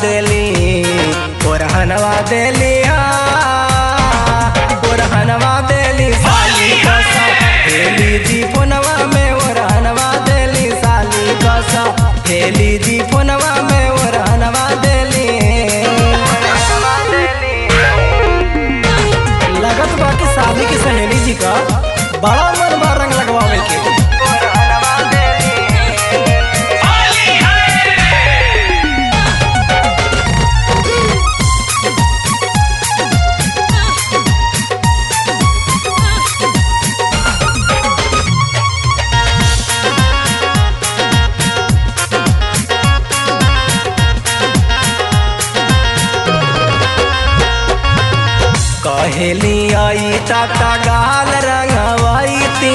देली ओरहनवा देली ओरहनवा देली साली कसा हेली जी फोनवा में ओरहनवा देली साली कसा हेली जी फोनवा में ओरहनवा देली लगत बा कि साली की सहेली जी का बड़ा मन बा रंग लगवावे के। कहेली आई टाटा गाल रंगवाई ती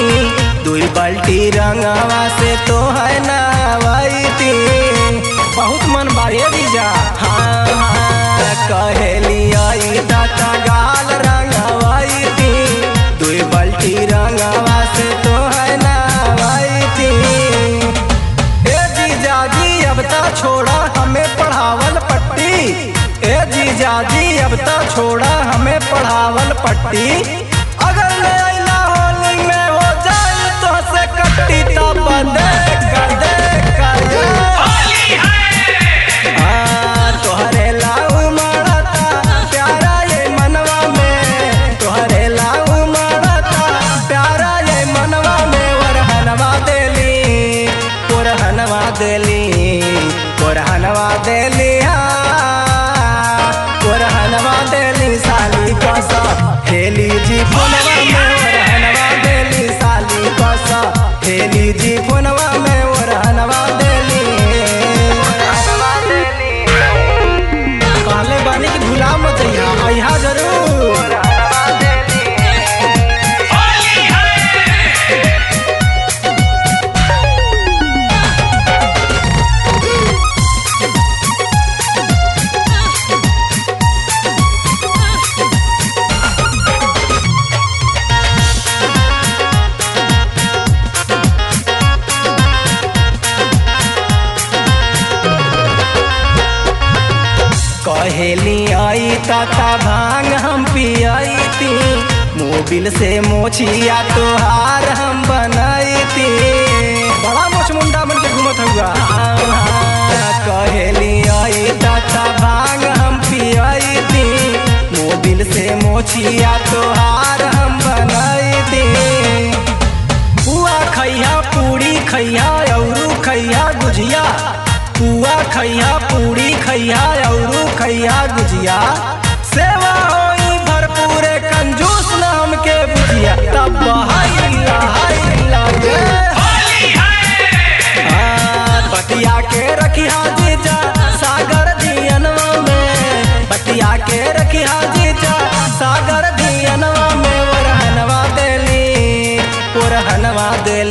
दुई बाल्टी रंगवा से तो है नवाई ती बहुत मन बारे दीजा। हाँ हाँ कहेली आई टाटा गाल रंगवाई ती दुई बाल्टी रंगवा से तो है नवाई ती। ए जीजा जी अब ता छोड़ा हमें पढ़ावल पट्टी ए जीजा जी अब ता छोड़ा हमें पढ़ावल पट्टी अगर ले आइला होली में हो जाए तो से कट्टी तब देख तोहरे लाऊ मड़ता प्यारा ये मनवा में तोहरे लाऊ मड़ता प्यारा ये मनवा में ओरहनवा देली ओरहनवा देली ओरहनवा देली ओरहनवा देली साली कसा हेली जी फोनवा में ओरहनवा देली साली कसा हेली जी फोनवा में ओरहनवा देली कहले बानी कि भुला मत जइहा आइहा जरूर। कहेली आई ताता भांग हम पियाई थी मोबिल से मोछिया तोहार हम बनाई थी बड़ा मोछ मुंडा बन के घूमत हुआ। कहेली आई ताता भांग हम पियाई थी मोबिल से मोछिया तोहार हम बनाई थी। पुआ खैया पूरी खैया औरू खैया गुजिया पुआ खैया पूरी खैया औरू खैया गुजिया सेवा होई भरपूर कंजूस न हमके बुझिया तब बतिया के रखिया जीजा सागर दियनवा में बतिया के रखिया जीजा सागर दियनवा में ओरहनवा देली ओरहनवा दे